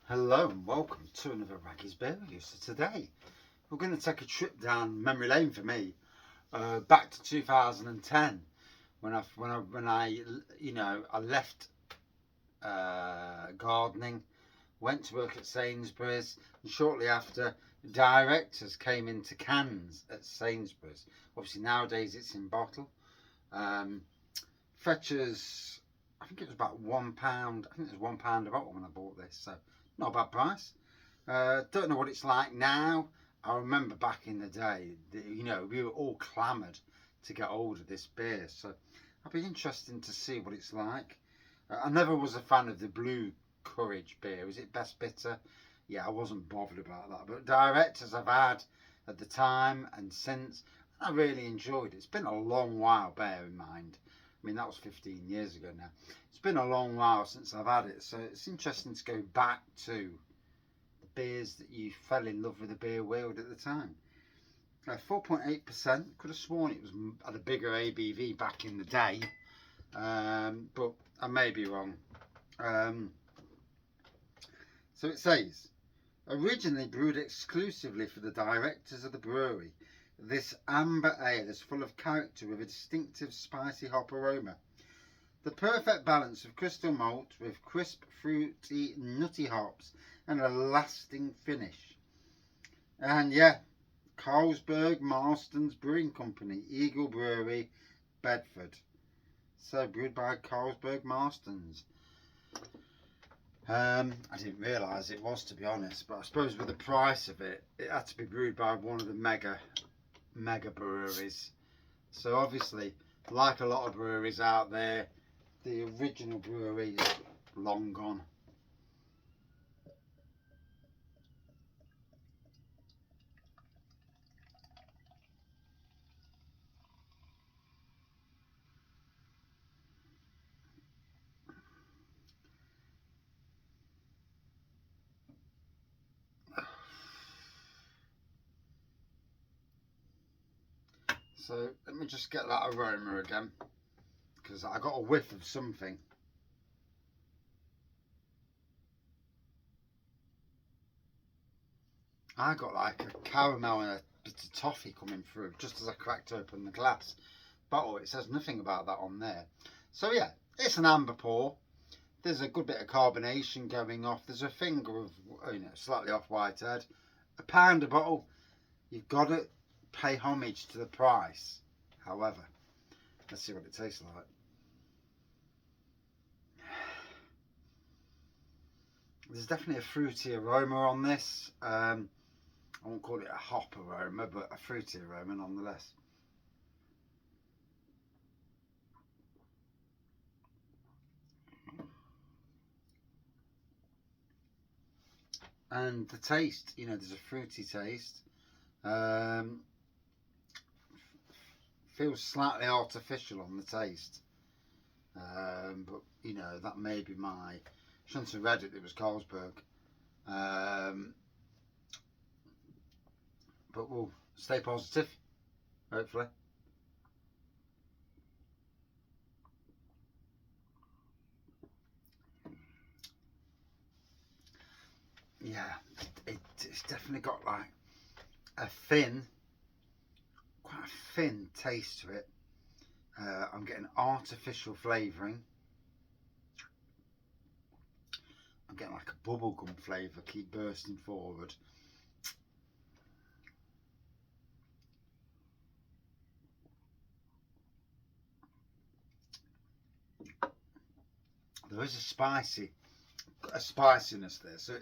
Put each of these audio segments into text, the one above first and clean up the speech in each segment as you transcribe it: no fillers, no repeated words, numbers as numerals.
Hello and welcome to another Raggy's Beer Review. So today we're going to take a trip down memory lane for me, back to 2010 when I left gardening, went to work at Sainsbury's, and shortly after directors came into cans at Sainsbury's. Obviously nowadays it's in bottle. Fetchers, I think it was about £1. I think it was £1 a bottle when I bought this, so not a bad price. Don't know what it's like now. I remember back in the day, we were all clamoured to get hold of this beer, so I'll be interested to see what it's like. I never was a fan of the Blue Courage beer. Was it Best Bitter? Yeah, I wasn't bothered about that. But directors I've had at the time and since, I really enjoyed it. It's been a long while, bear in mind. I mean, that was 15 years ago now. It's been a long while since I've had it, so it's interesting to go back to the beers that you fell in love with the beer world at the time. 4.8%. Could have sworn it was at a bigger ABV back in the day, but I may be wrong. So it says, originally brewed exclusively for the directors of the brewery, this amber ale is full of character with a distinctive spicy hop aroma. The perfect balance of crystal malt with crisp, fruity, nutty hops and a lasting finish. And yeah, Carlsberg Marstons Brewing Company, Eagle Brewery, Bedford. So brewed by Carlsberg Marstons. I didn't realise it was, to be honest, but I suppose with the price of it, it had to be brewed by one of the mega breweries. So obviously, like a lot of breweries out there, the original brewery is long gone. So let me just get that aroma again, because I got a whiff of something. I got like a caramel and a bit of toffee coming through just as I cracked open the glass bottle. It says nothing about that on there. So yeah, it's an amber pour. There's a good bit of carbonation going off. There's a finger of, slightly off Whitehead. £1 a bottle. You've got to pay homage to the price. However, let's see what it tastes like. There's definitely a fruity aroma on this. I won't call it a hop aroma, but a fruity aroma nonetheless. And the taste, there's a fruity taste. Feels slightly artificial on the taste. But, that may be my... Shouldn't have read it, it was Carlsberg. But we'll stay positive, hopefully. Yeah, it's definitely got like a quite a thin taste to it. I'm getting artificial flavouring. I'm getting like a bubblegum flavour keep bursting forward. There is a spiciness there, so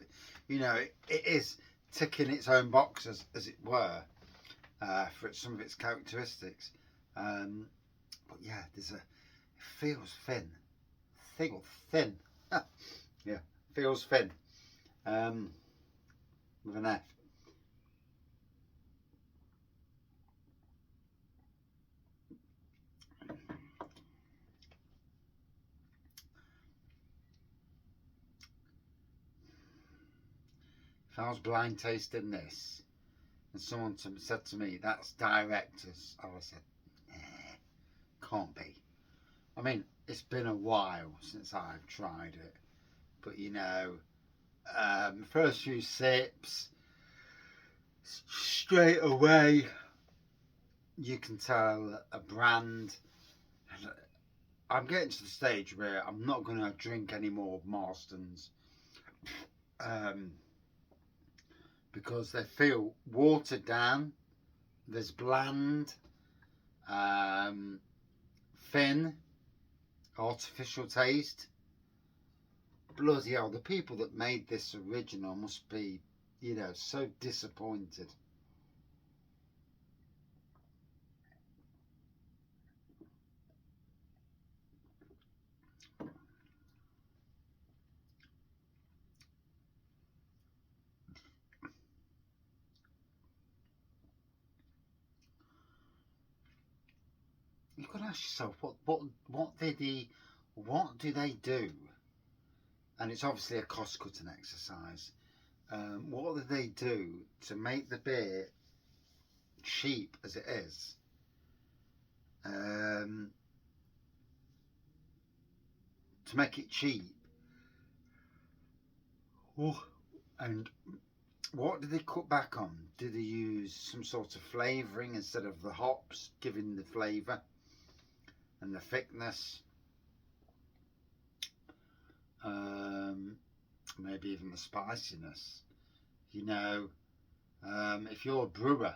it is ticking its own boxes, as it were, for some of its characteristics. But yeah, it feels thin, thin. Yeah, feels thin. With an F. If I was blind tasting this and someone said to me, that's directors, I would have said, can't be. I mean, it's been a while since I've tried it, but First few sips, straight away you can tell a brand. I'm getting to the stage where I'm not going to drink any more Marstons, um, because they feel watered down. There's bland, um, thin, artificial taste. Bloody hell, the people that made this original must be, so disappointed. You've got to ask yourself, what do they do? And it's obviously a cost-cutting exercise. What do they do to make the beer cheap as it is? To make it cheap. Oh, and what do they cut back on? Do they use some sort of flavouring instead of the hops giving the flavour and the thickness? Maybe even the spiciness. If you're a brewer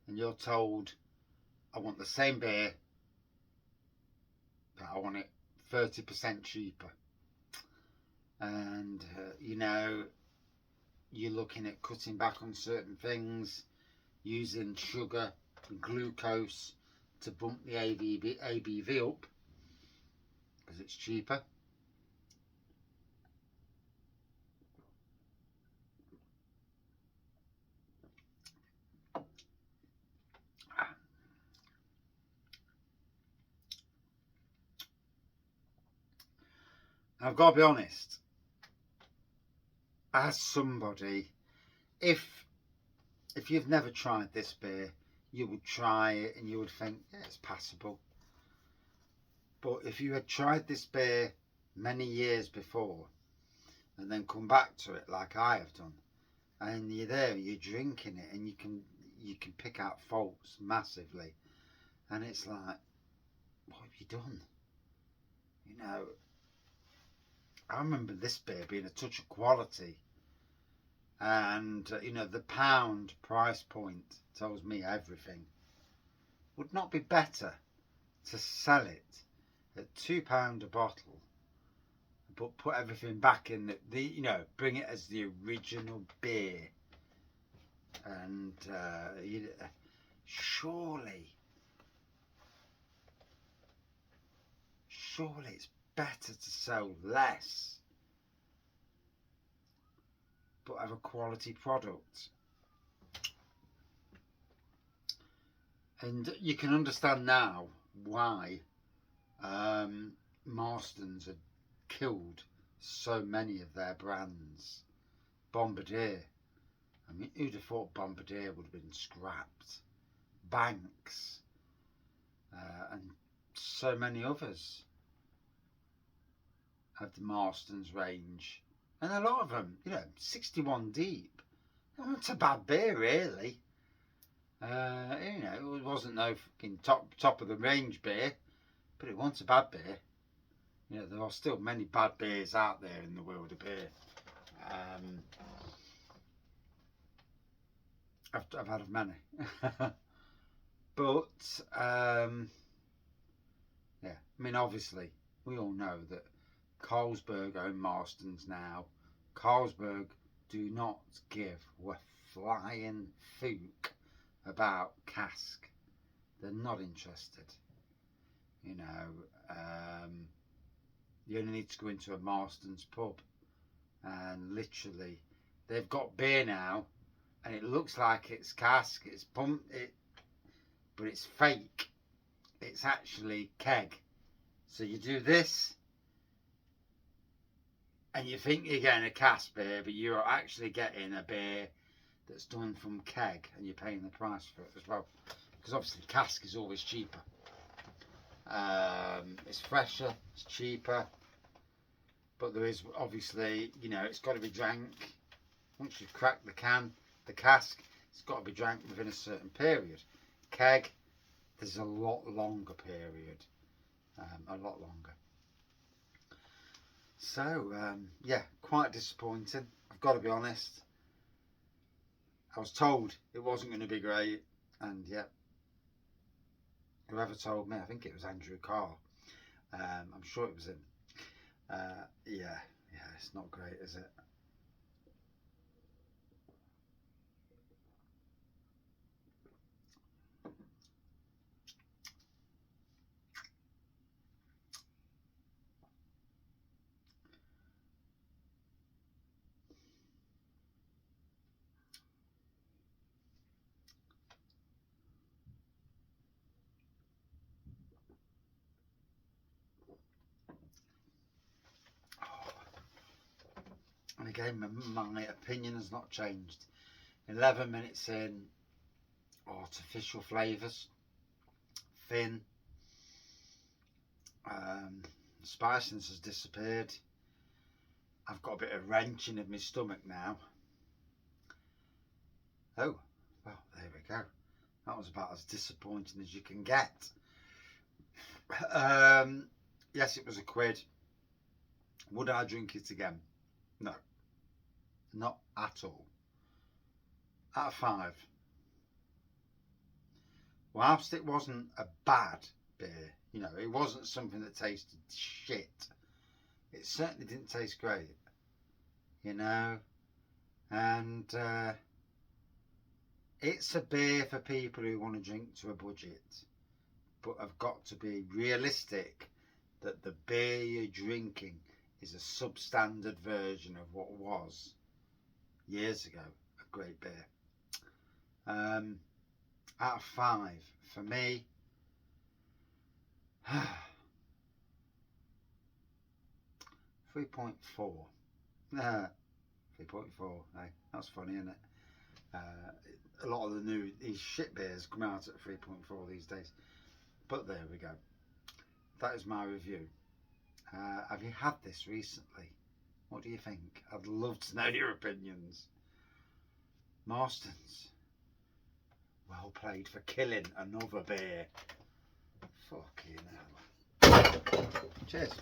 and you're told, I want the same beer, but I want it 30% cheaper, and you're looking at cutting back on certain things, using sugar and glucose to bump the ABV up because it's cheaper. I've got to be honest, as somebody, if you've never tried this beer, you would try it and you would think, yeah, it's passable. But if you had tried this beer many years before and then come back to it like I have done, and you're drinking it, and you can pick out faults massively, and it's like, what have you done? I remember this beer being a touch of quality, and the pound price point tells me everything. Would not be better to sell it at £2 a bottle, but put everything back in bring it as the original beer, and surely it's better to sell less but have a quality product. And you can understand now why Marstons had killed so many of their brands. Bombardier, I mean, who'd have thought Bombardier would have been scrapped? Banks, and so many others have the Marstons range, and a lot of them, 61 deep. It's a bad beer, really. It wasn't no fucking top of the range beer, but it wasn't a bad beer. There are still many bad beers out there in the world of beer. I've had many, but yeah. I mean, obviously, we all know that Carlsberg own Marstons now. Carlsberg do not give a flying fuck about cask. They're not interested. You only need to go into a Marstons pub, and literally, they've got beer now, and it looks like it's cask. It's pumped, but it's fake. It's actually keg. So you do this, and you think you're getting a cask beer, but you're actually getting a beer that's done from keg, and you're paying the price for it as well, because obviously cask is always cheaper. It's fresher, it's cheaper, but there is obviously, you know, it's got to be drank once you've cracked the cask. It's got to be drank within a certain period. Keg, there's a lot longer period, a lot longer. So yeah, quite disappointing. I've got to be honest. I was told it wasn't going to be great, and yeah, whoever told me, I think it was Andrew Carr. I'm sure it was him. Yeah, it's not great, is it? And again, my opinion has not changed. 11 minutes in, artificial flavours, thin, spiciness has disappeared. I've got a bit of wrenching of my stomach now. Oh, well, there we go. That was about as disappointing as you can get. Yes, it was £1. Would I drink it again? No, not at all. Out of 5. Whilst it wasn't a bad beer, you know, it wasn't something that tasted shit. It certainly didn't taste great, you know, and it's a beer for people who want to drink to a budget, but have got to be realistic that the beer you're drinking is a substandard version of what was years ago a great beer. Out of 5 for me. 3.4. 3.4. Hey, that's funny, isn't it? A lot of these shit beers come out at 3.4 these days. But there we go. That is my review. Have you had this recently? What do you think? I'd love to know your opinions. Marstons, well played for killing another beer. Fucking hell. Cheers.